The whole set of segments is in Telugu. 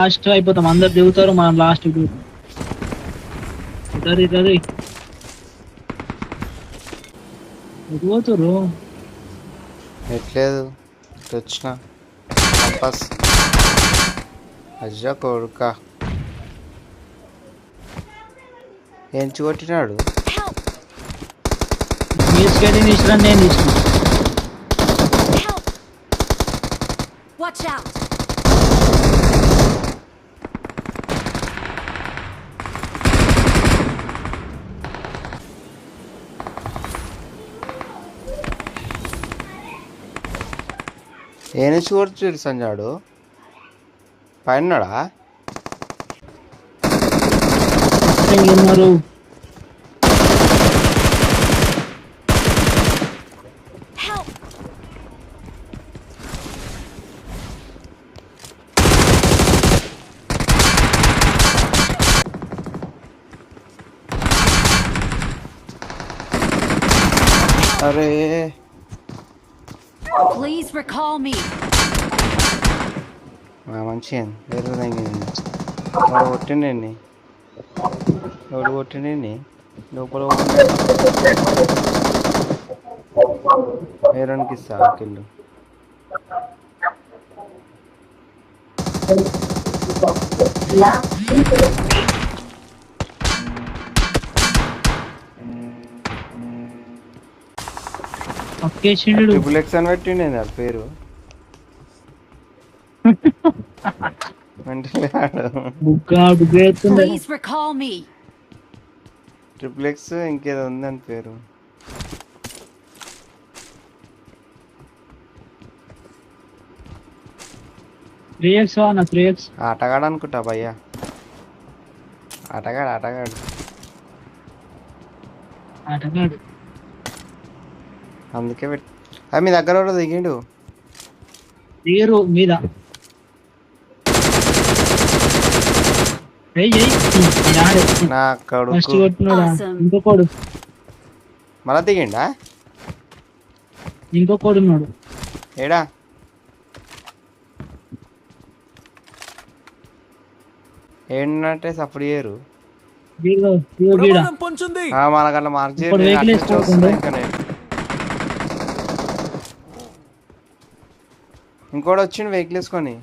లాస్ట్ అయిపోతాం, అందరు దిగుతారు, మనం లాస్ట్ దిగుతాం. ఇద్దరు పోతురు. ఎట్లేదు వచ్చిన కంపాస్ అజ్జా కొడుక ఎంచి కొట్టినాడు. తీసుకెళ్ళి తీసుకురా, నేను తీసుకున్నా. ఏ నుంచి కొడుతుడు సంజాడు పైనడా ఉన్నారు. అరే Please recall me. మంచిగా వేరే కొట్టిండండి, ఎవడు కొట్టిండండి లోపల వేరేకి ఇస్తా కిల్లు. ట్రిపుల్ ఎక్స్ అని పెట్టిండి అది పేరు. Please recall me. Triple X ఇంకేదో ఉందని పేరు. ఆటగాడు అనుకుంటా భయ్యా, ఆటగాడు అందుకే అది మీ దగ్గర కూడా దిగిండు మీద. నా కొడుకు ఇంకొకడు మళ్ళా దిగిండా, ఇంకొకడు ఉన్నాడు ఏడా ఏంటంటే సపోర్ట్ చేయరు మనకన్నా మార్క్ చేయరు. ఇంకోటి వచ్చిండు వెహికల్ వేసుకొని.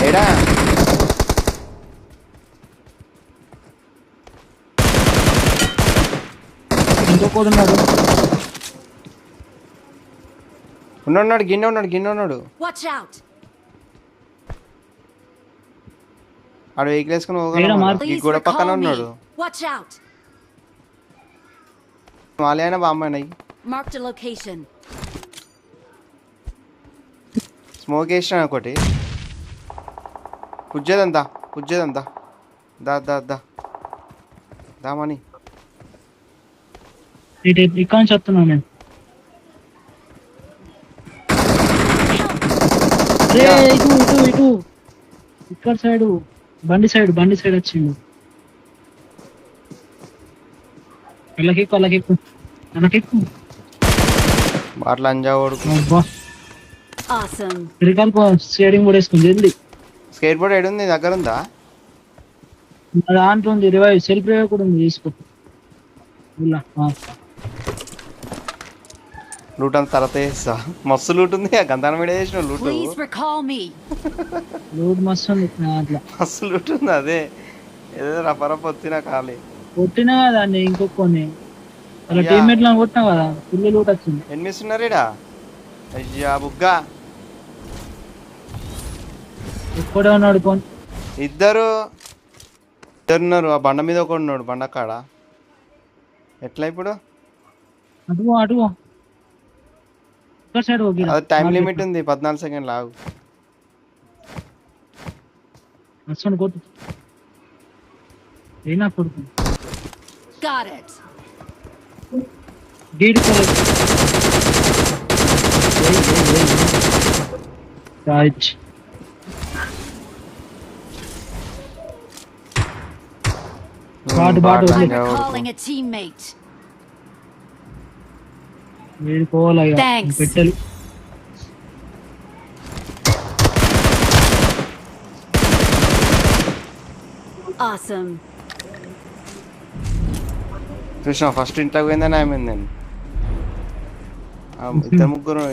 ఏడా ఇంకొకడు ఉన్నాడు గిన్నె ఉన్నాడు. ఆడు వెహికల్ వేసుకుని పోగలడు, గోడ పక్కన ఉన్నాడు. మాలైనా బామ్మాయి స్మోక్ వేసిన ఒకటి. పుజ్జేదంతా దామని ఇక్కడ చెప్తున్నాను నేను. ఇటు ఇక్కడ సైడ్ బండి సైడ్ వచ్చిండు. వెళ్ళకెక్కు అట్లా అంజా కొడుకు. స్కేటింగ్ బోర్డ్ వేసుకుంది. వెళ్ళి స్కేట్ బోర్డ్ ఏడు ఉంది, దగ్గర ఉందా? దాంట్లో ఉంది, రివైవ్ సెల్ఫ్ రివైవ్ కూడా ఉంది, తీసుకో. లూట్ అంత తర్వాత చేస్తా. మస్తు లూట్ ఉంది, గంధాన మీద చేసిన లూట్ మస్తు లూట్ ఉంది. అదే ఏదో రపరప వచ్చినా ఖాళీ కొట్టినా కదా ఇంకొకని అలా టీమ్మేట్ లను కొట్టినా కదా, ఫుల్ లూట్ వచ్చింది. ఎనిమిస్ ఉన్నారు ఈడ. అయ్యా బుగ్గా ఒక్కడే ఉన్నాడు. ఇద్దరు ఉన్నారు. ఆ బండ మీద ఒకడు ఉన్నాడు, బండ కాడ. ఎట్లా ఇప్పుడు? అటు అది టైం లిమిట్ ఉంది, 14 సెకండ్లు ఆగు. కొట్టు ఏనా కొడుకు. రైట్. Calling a teammate. వేడుకోవాలి ఇక. Thanks. పెట్టెలు Awesome. కృష్ణ ఫస్ట్ ఇంట్లోకి పోయిందని ఆమెందండి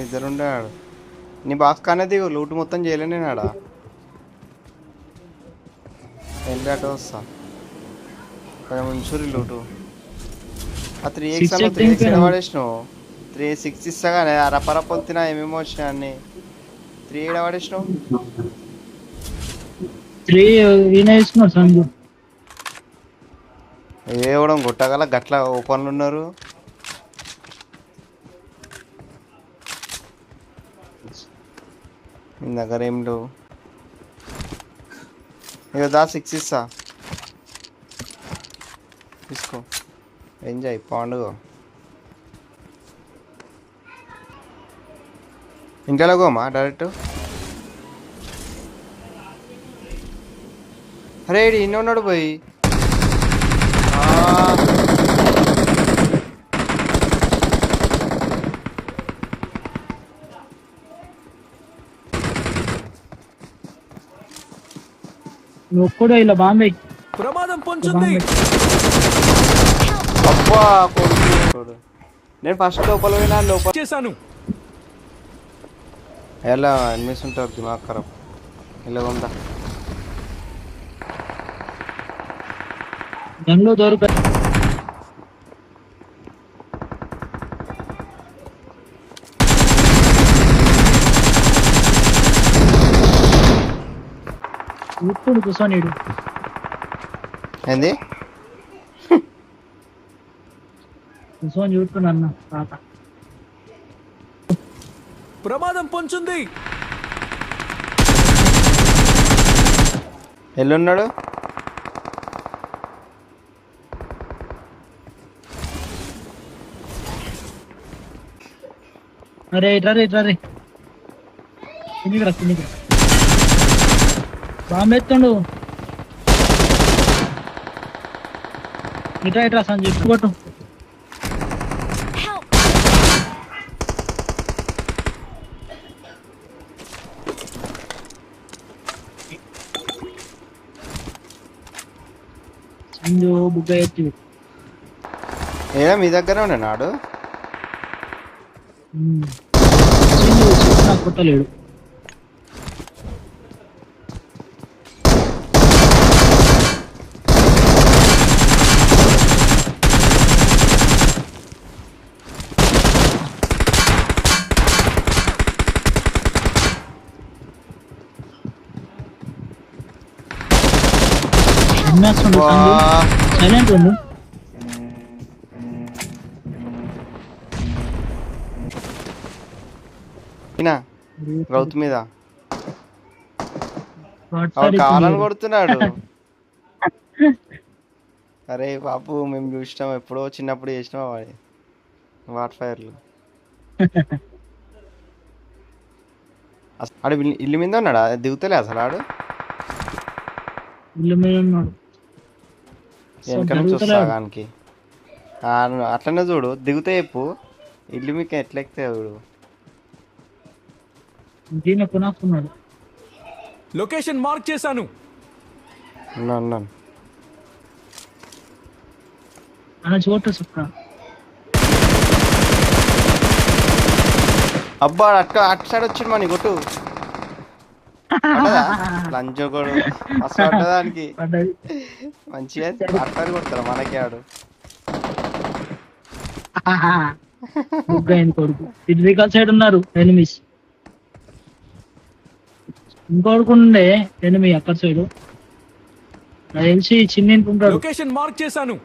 ఇద్దరు ఉండేవాడు నీ బాక్స్ కానీ దిగు లూటు మొత్తం చేయలే నేను ఆడ వెళ్ళి అటు వస్తా కొంచెం ఉంచురి లూటు ఆ 3x అన్న 3x పడేసినావు 3-6 ఇస్తా కానీ రపరప పొంతిన ఏమేమో వచ్చినాయి అన్ని 3 ఏడ పడేసినావు 3 ఈయన వేసుకున్నాడు సంజు. ఏ ఇవ్వడం గుట్టగల గట్ల ఓపెన్లు ఉన్నారు మీ దగ్గర ఏం లేవు ఇక దా 6 ఇస్తా తీసుకో ఎంజాయ్ పండుగ ఇంట్లో గోమా డైరెక్ట్ అరే ఇన్ని ఉన్నాడు పోయి నువ్వు ఒక్కడే ఇలా బాంబే ప్రమాదం పొంచుంది. అబ్బా కొడుకు నేను ఫస్ట్ లోపల పోయినా లోపల చేశాను. ఎలా అన్మిస్ ఉంటారు దిమాగ్ ఖరాబ్ ఇలా ఉందా గన్లో దొరక ఇప్పుడు కూర్చోనీడు ఏంది కూర్చొని చూస్తున్నాను తాత. ప్రమాదం పొంచుంది. ఎల్లున్నాడు అరే ఇట్రా రే తినిగిరా బాంబు ఎత్తుండు. ఇట్రా సంజయ్ కొట్టు. Help. సంజు బుగ్గ ఎత్తి ఏదో మీ దగ్గర ఉండే నాడు సంజు చెప్పు నాకు కొట్టలేడు. సైలెంట్ ఉండు. రౌత్ మీద కావాలని కొడుతున్నాడు. అరే బాబు మేము చూసినాం ఎప్పుడో చిన్నప్పుడు చేసినాం వాడి వాట్ ఫైర్లు. ఆడు ఇల్లు మీద ఉన్నాడా దిగుతలే అసలు ఆడు ఇల్లు మీద ఉన్నాడు. వెనక నుంచి వస్తాగానికి అట్లనే చూడు దిగుతే చెప్పు ఇల్లు మీకు ఎట్లా ఎక్కితే చూడు. దీన్ని కొనాకున్నాడు. లొకేషన్ మార్క్ చేశాను. ఉన్నాను అన్న చోట సుక్క అబ్బా అటు సైడ్ వచ్చింది మని కొట్టు లంచోడు మస్తు పడ్డదానికి మంచిగా అట్లా కొడతారు మనకి ఆడు కొడుకు. ఫిజికల్ సైడ్ ఉన్నారు ఎనిమిస్. ఇంకొడుకుండే ఎనిమి అక్కడ సైడ్ నాకు తెలిసి చిన్న ఉంటాడు. లొకేషన్ మార్క్ చేశాను.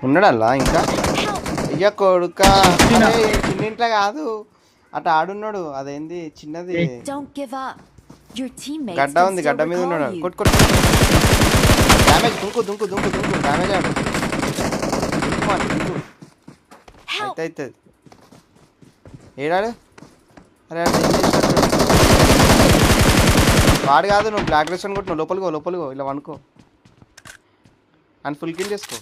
ఉన్నాడల్లా ఇంకా ఇయ్య కొడుక చిన్నింట్లో కాదు అటు ఆడున్నాడు అదేంది చిన్నది Don't give up. Your teammates గడ్డ can ఉంది still గడ్డ మీద recall ఉన్నాడు. you. కొట్టు డ్యామేజ్ దుంకు డ్యామేజ్ ఆడు Help. అయితే ఏడాడు అరే వాడు కాదు, నువ్వు బ్లాక్ డ్రెస్ అని కొట్టు, నువ్వు లోపలికో ఇలా అనుకో అని ఫుల్ కిల్ చేసుకో.